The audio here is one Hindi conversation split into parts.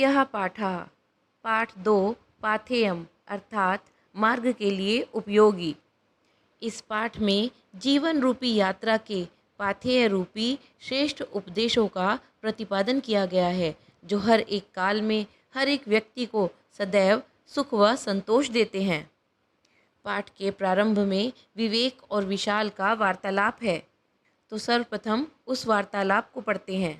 तृतीयः पाठः। पाठ 2 पाथेयम अर्थात मार्ग के लिए उपयोगी। इस पाठ में जीवन रूपी यात्रा के पाथेय रूपी श्रेष्ठ उपदेशों का प्रतिपादन किया गया है, जो हर एक काल में हर एक व्यक्ति को सदैव सुख व संतोष देते हैं। पाठ के प्रारंभ में विवेक और विशाल का वार्तालाप है, तो सर्वप्रथम उस वार्तालाप को पढ़ते हैं।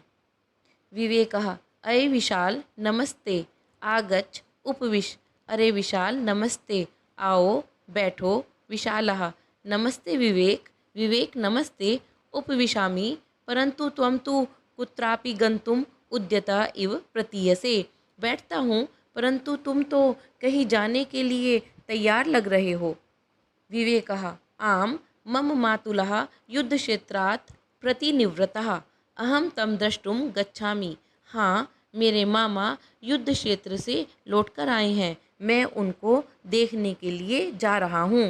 विवेकः अये विशाल नमस्ते, आगच्छ उपविश। अरे विशाल नमस्ते, आओ बैठो। विशालः नमस्ते विवेक, विवेक नमस्ते, उपविशामि, परंतु त्वं तु कुत्रापि गंतुम उद्यतः इव प्रतीयसे। बैठता हूँ, परंतु तुम तो कहीं जाने के लिए तैयार लग रहे हो। विवेकः आम मम मातुलः युद्धक्षेत्रात् प्रतिनिवृत्तः, अहम तम द्रष्टुम गच्छामि। हाँ, मेरे मामा युद्ध क्षेत्र से लौटकर आए हैं, मैं उनको देखने के लिए जा रहा हूँ।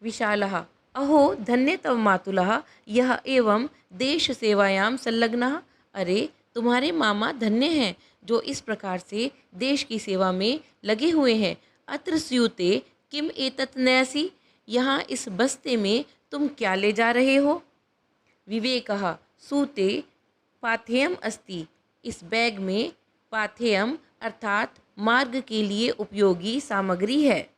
विशालः अहो धन्य तव मातुलः यह एवं देश सेवायां संलग्नः। अरे तुम्हारे मामा धन्य हैं, जो इस प्रकार से देश की सेवा में लगे हुए हैं। अत्र स्यूते किम एतत् नयसि, यहाँ इस बस्ते में तुम क्या ले जा रहे हो। विवेकः सूते पाथेयम अस्ति, इस बैग में पाथेयम अर्थात मार्ग के लिए उपयोगी सामग्री है।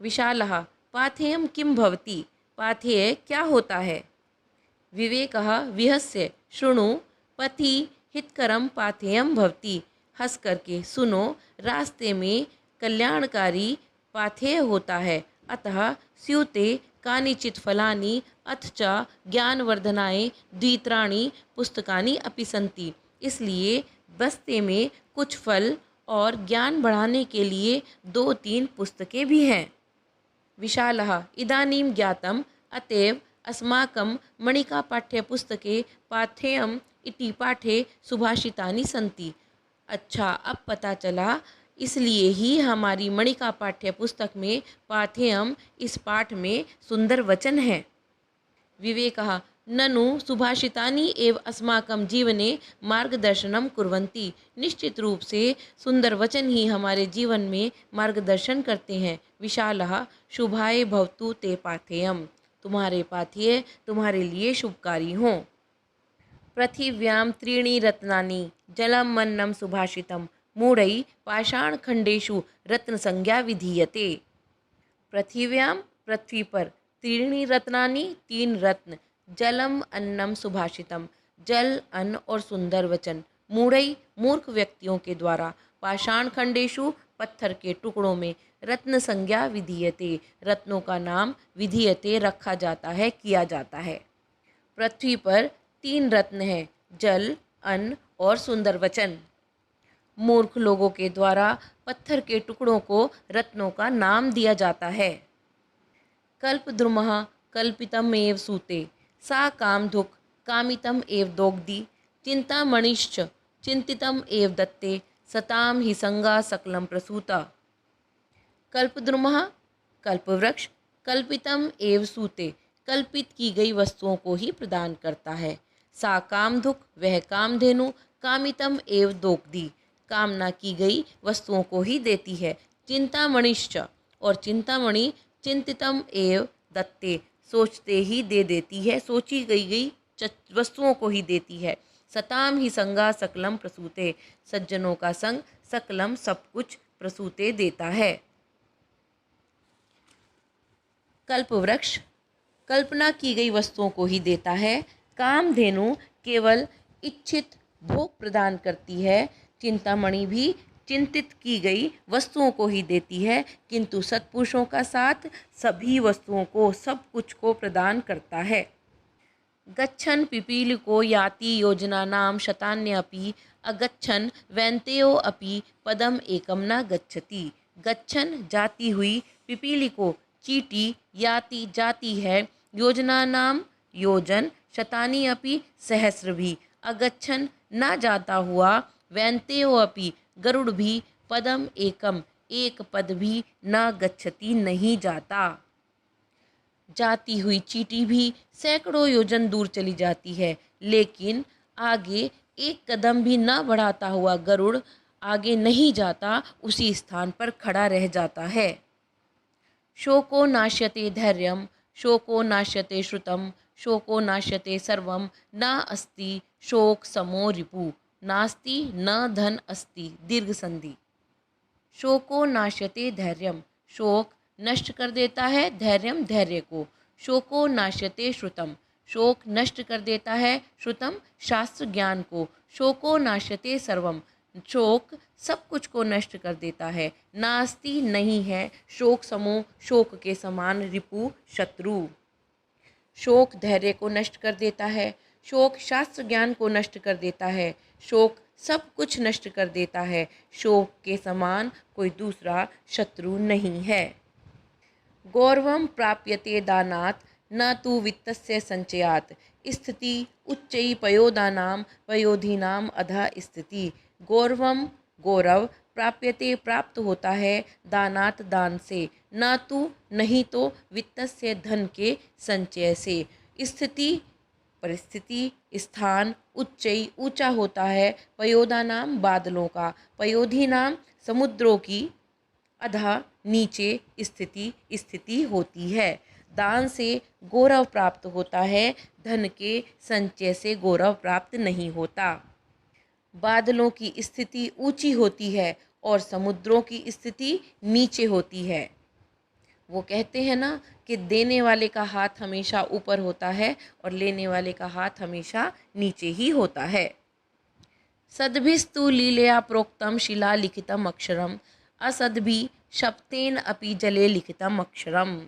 विशालः पाथेयम किम भवति, पाथेय क्या होता है। विवेकः विहस्य शृणु पथि हितकरम पाथेयम भवति, हंस करके सुनो, रास्ते में कल्याणकारी पाथेय होता है। अतः स्यूते कानिचित फलानि अथ च ज्ञानवर्धनाय द्वित्राणि पुस्तकानि अपि सन्ति, इसलिए बस्ते में कुछ फल और ज्ञान बढ़ाने के लिए 2-3 पुस्तकें भी हैं। विशालः इदानीं ज्ञातम्, अतएव अस्माकं मणिका पाठ्यपुस्तके पाथेयम इति पाठे सुभाषितानि सन्ति। अच्छा, अब पता चला, इसलिए ही हमारी मणिका पाठ्य पुस्तक में पाथेयम इस पाठ में सुंदर वचन है। विवेकः ननु सुभाषितानि एव अस्माकं जीवने मार्गदर्शनम कुर्वन्ति, निश्चित रूप से सुंदर वचन ही हमारे जीवन में मार्गदर्शन करते हैं। विशालः शुभाय भवतु ते पाथेयम, तुम्हारे पाथेय तुम्हारे लिए शुभकारी हों। पृथिव्यां त्रीणि रत्नानि जलम अन्नम सुभाषितम, मूढ़ै पाषाणखंडेषु रत्न संज्ञा विधीयते। पृथिव्यां पृथ्वी पर, त्रीणि रत्नानि 3 रत्न, जलम अन्नम सुभाषितम जल अन्न और सुंदर वचन, मूढ़ै मूर्ख व्यक्तियों के द्वारा, पाषाणखंडेषु पत्थर के टुकड़ों में, रत्न संज्ञा विधीयते रत्नों का नाम विधीयते रखा जाता है, किया जाता है। पृथ्वी पर 3 रत्न हैं, जल अन्न और सुंदर वचन। मूर्ख लोगों के द्वारा पत्थर के टुकड़ों को रत्नों का नाम दिया जाता है। कल्पद्रुमः कल्पितम एव सूते, सा कामधुक् कामितम एव दोग्धि, चिंतामणिश्च चिंतितम एव दत्ते, सताम हि संगा सकलम प्रसूता। कल्पद्रुमः कल्पवृक्ष, कल्पितम एव सूते, कल्पित की गई वस्तुओं को ही प्रदान करता है। सा कामधुक् वह कामधेनु, कामितम एव दोग्धि कामना की गई वस्तुओं को ही देती है। चिंतामणिश्च और चिंतामणि चिंतितम एव दत्ते सोचते ही दे देती है, सोची गई वस्तुओं को ही देती है। सताम ही संगा सकलम प्रसूते, सज्जनों का संग सकलम सब कुछ प्रसूते देता है। कल्पवृक्ष कल्पना की गई वस्तुओं को ही देता है। कामधेनु केवल इच्छित भोग प्रदान करती है। चिंतामणि भी चिंतित की गई वस्तुओं को ही देती है, किंतु सत्पुरुषों का साथ सभी वस्तुओं को सब कुछ को प्रदान करता है। गच्छन् पिपीलिको याति योजनानां शतान्यपि, अगच्छन् वैन्तेयो अपि पदम एकम न गच्छति। गच्छन् जाती हुई, पिपीलिको चींटी, याति जाती है, योजनानां योजन, शतानि अपि सहस्र भी, अगच्छन् न जाता हुआ, वैन्तेयो अपि गरुड़ भी, पदम एकम एक पद भी, न गच्छति नहीं जाता। जाती हुई चींटी भी सैकड़ों योजन दूर चली जाती है, लेकिन आगे एक कदम भी न बढ़ाता हुआ गरुड़ आगे नहीं जाता, उसी स्थान पर खड़ा रह जाता है। शोको नाश्यते धैर्यम, शोको नाश्यते श्रुतम, शोको नाश्यते सर्वम, न अस्ति शोक समो रिपु, नास्ति न धन अस्ति। दीर्घ संधि। शोको नाश्यते धैर्यम, शोक नष्ट कर देता है धैर्यम धैर्य को। शोको नाश्यते श्रुतम, शोक नष्ट कर देता है श्रुतम शास्त्र ज्ञान को। शोको नाश्यते सर्वम, शोक सब कुछ को नष्ट कर देता है। नास्ति नहीं है शोक समो, शोक के समान रिपु शत्रु। शोक धैर्य को नष्ट कर देता है, शोक शास्त्र ज्ञान को नष्ट कर देता है, शोक सब कुछ नष्ट कर देता है। शोक के समान कोई दूसरा शत्रु नहीं है। गौरवम प्राप्यते दानात् न तु वित्तस्य संचयात्, स्थिति उच्चई पयोदानाम पयोधीनाम अधः स्थिति। गौरवम गौरव, प्राप्यते प्राप्त होता है, दानात दान से, न तु नहीं तो, वित्तस्य धन के संचय से, स्थिति परिस्थिति, स्थान उच्चई ऊंचा होता है, पयोदानाम बादलों का, पयोधी नाम समुद्रों की, अधा नीचे स्थिति स्थिति होती है। दान से गौरव प्राप्त होता है, धन के संचय से गौरव प्राप्त नहीं होता। बादलों की स्थिति ऊंची होती है और समुद्रों की स्थिति नीचे होती है। वो कहते हैं ना कि देने वाले का हाथ हमेशा ऊपर होता है और लेने वाले का हाथ हमेशा नीचे ही होता है। सद्भिस्तु लीलया प्रोक्तम शिला लिखितम अक्षरम, असद्भि शप्तेन अपि जले लिखितम अक्षरम।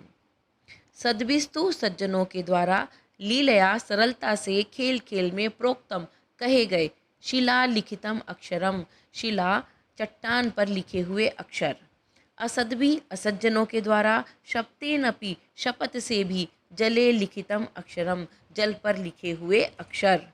सद्भिस्तु सज्जनों के द्वारा, लीलया सरलता से, खेल खेल में, प्रोक्तम कहे गए, शिला लिखितम अक्षरम शिला चट्टान पर लिखे हुए अक्षर, असद्भि असज्जनों के द्वारा, शप्तेन अपि शपथ से भी, जले लिखितम अक्षरम जल पर लिखे हुए अक्षर।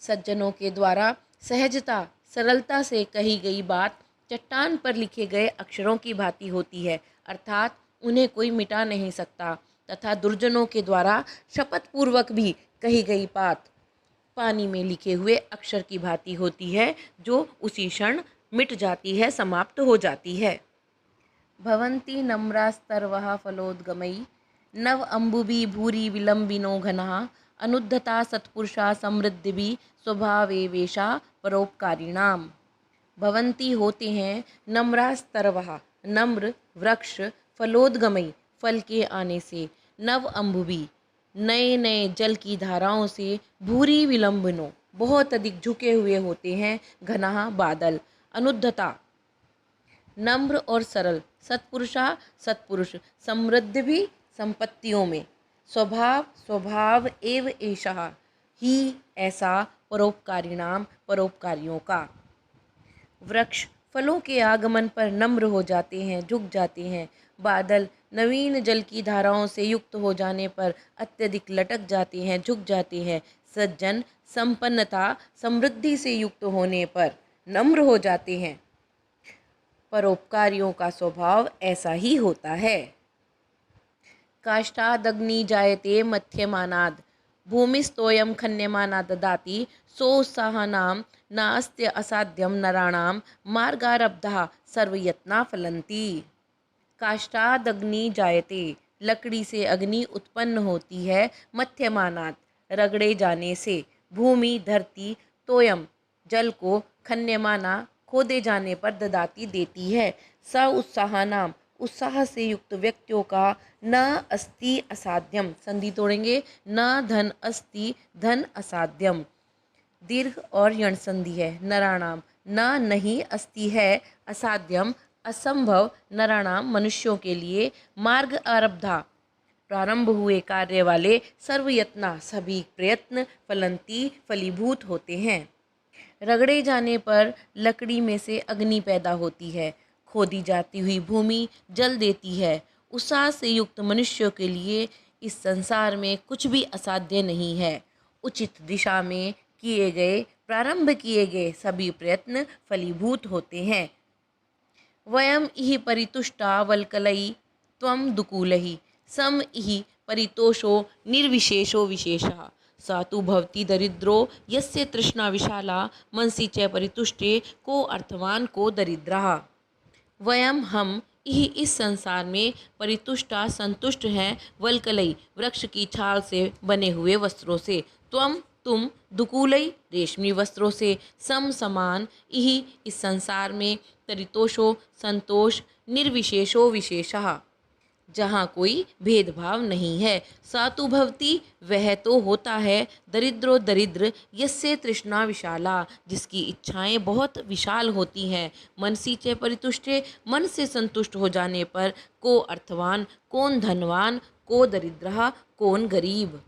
सज्जनों के द्वारा सहजता सरलता से कही गई बात चट्टान पर लिखे गए अक्षरों की भांति होती है, अर्थात उन्हें कोई मिटा नहीं सकता, तथा दुर्जनों के द्वारा शपथ पूर्वक भी कही गई बात पानी में लिखे हुए अक्षर की भांति होती है, जो उसी क्षण मिट जाती है, समाप्त हो जाती है। भवन्ति नम्रास्तर्वः फलोद्गमैः, नव अम्बुभि भूरि विलम्बिनो घनः, अनुद्धता सत्पुरुषा समृद्धिभिः, स्वभावेवेशा परोपकारिणाम। भवन्ति होते हैं, नम्रास्तर्वः नम्र वृक्ष, फलोद्गमैः फल के आने से, नव अम्बुभि नए नए जल की धाराओं से, भूरि विलम्बिनो बहुत अधिक झुके हुए होते हैं, घना बादल, अनुद्धता नम्र और सरल, सत्पुरुषा सत्पुरुष, समृद्ध भी संपत्तियों में, स्वभाव स्वभाव एव एषः ही ऐसा, परोपकारिणाम परोपकारियों का। वृक्ष फलों के आगमन पर नम्र हो जाते हैं, झुक जाते हैं। बादल नवीन जल की धाराओं से युक्त हो जाने पर अत्यधिक लटक जाते हैं, झुक जाते हैं। सज्जन संपन्नता समृद्धि से युक्त होने पर नम्र हो जाते हैं। परोपकारियों का स्वभाव ऐसा ही होता है। काष्ठादग्नि जायते मध्यमानाद, भूमिस्तोयम खन्यमाना ददाति, सोत्साहनाम नास्त्य असाध्यम नराणाम, मार्गारब्धा सर्वयत्ना फलन्ति। काष्ठादग्नि जायते, लकड़ी से अग्नि उत्पन्न होती है, मध्यमानात रगड़े जाने से, भूमि धरती, तोयम जल को, खन्यमाना खोदे जाने पर, ददाती देती है। स उत्साहनाम उत्साह से युक्त व्यक्तियों का, न अस्ति असाध्यम संधि तोड़ेंगे, न धन अस्ति धन असाध्यम, दीर्घ और यण संधि है। नराणाम न नहीं, अस्ति है, असाध्यम असंभव, नराणाम मनुष्यों के लिए, मार्ग आरब्धा प्रारंभ हुए कार्य वाले, सर्वयत्ना सभी प्रयत्न, फलंती फलीभूत होते हैं। रगड़े जाने पर लकड़ी में से अग्नि पैदा होती है, खोदी जाती हुई भूमि जल देती है। उत्साह से युक्त मनुष्यों के लिए इस संसार में कुछ भी असाध्य नहीं है। उचित दिशा में किए गए, प्रारंभ किए गए सभी प्रयत्न फलीभूत होते हैं। वयम इहि परितुष्टा वल्कलई त्वं दुकूलहि, सम इहि परितोषो निर्विशेषो विशेषः, सातु भवति दरिद्रो यस्य तृष्णा विशाला मनसि च परितुष्टे को अर्थवान को दरिद्रः। हम इस संसार में परितुष्टा संतुष्ट हैं वल्कलई वृक्ष की छाल से बने हुए वस्त्रों से, तुम दुकूलई रेशमी वस्त्रों से, सम समान इस संसार में तरितोषो संतोष निर्विशेषो विशेषः, जहाँ कोई भेदभाव नहीं है। सातु भवति वह तो होता है, दरिद्रो दरिद्र यस्य तृष्णा विशाला जिसकी इच्छाएं बहुत विशाल होती हैं, मनसी च परितुष्टे मन से संतुष्ट हो जाने पर, को अर्थवान कौन धनवान को दरिद्र कौन गरीब।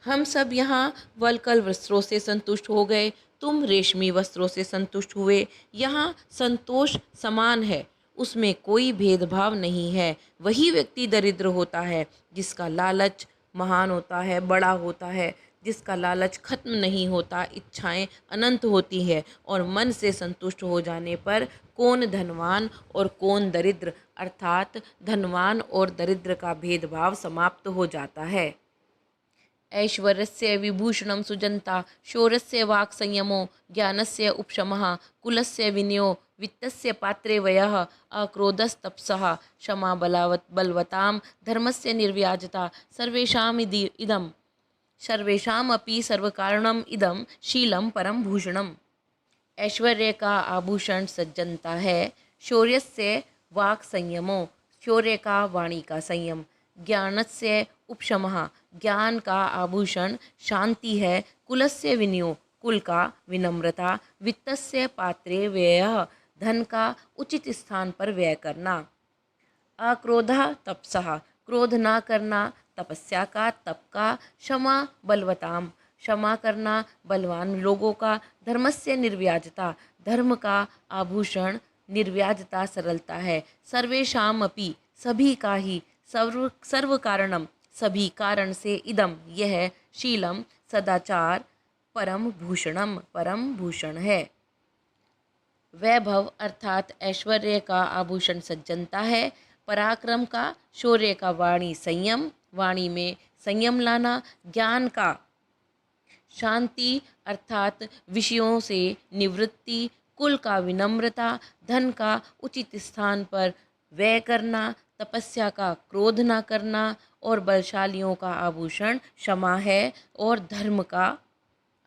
हम सब यहाँ वल्कल वस्त्रों से संतुष्ट हो गए, तुम रेशमी वस्त्रों से संतुष्ट हुए। यहाँ संतोष समान है, उसमें कोई भेदभाव नहीं है। वही व्यक्ति दरिद्र होता है जिसका लालच महान होता है, बड़ा होता है, जिसका लालच खत्म नहीं होता, इच्छाएं अनंत होती है, और मन से संतुष्ट हो जाने पर कौन धनवान और कौन दरिद्र, अर्थात धनवान और दरिद्र का भेदभाव समाप्त हो जाता है। ऐश्वर्यस्य विभूषणं सुजन्ता शौर्यस्य वाक् संयमो ज्ञानस्य उपशमः कुलस्य विनयो वित्तस्य पात्रे व्ययः अक्रोधस्तपसः क्षमा बलवतां धर्मस्य निर्व्याजता सर्वेषामपि सर्वकारणम इदम शीलम परम भूषणम। ऐश्वर्य का आभूषण सज्जनता है, शौर्य से वाक् संयमो शौर्य का वाणी का संयम, ज्ञानस्य उपशमः ज्ञान का आभूषण शांति है, कुलस्य विनयो कुल का विनम्रता, वित्तस्य पात्रे व्ययः धन का उचित स्थान पर व्यय करना, अक्रोधः तपसः क्रोध ना करना, तपस्या का तप का, क्षमा बलवताम क्षमा करना बलवान लोगों का, धर्मस्य निर्व्याजता धर्म का आभूषण निर्व्याजता सरलता है, सर्वेषाम अपि सभी का ही, सर्व कारणम सभी कारण से, इदम यह, शीलम सदाचार, परम भूषणम परम भूषण है। वैभव अर्थात ऐश्वर्य का आभूषण सज्जनता है, पराक्रम का, शौर्य का वाणी संयम वाणी में संयम लाना, ज्ञान का शांति अर्थात विषयों से निवृत्ति, कुल का विनम्रता, धन का उचित स्थान पर व्यय करना, तपस्या का क्रोध ना करना, और बलशालियों का आभूषण क्षमा है, और धर्म का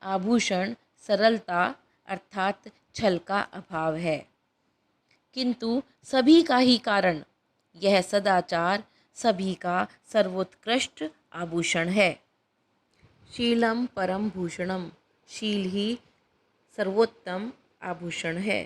आभूषण सरलता अर्थात छल का अभाव है। किंतु सभी का ही कारण यह सदाचार सभी का सर्वोत्कृष्ट आभूषण है। शीलम परम भूषणम शील ही सर्वोत्तम आभूषण है।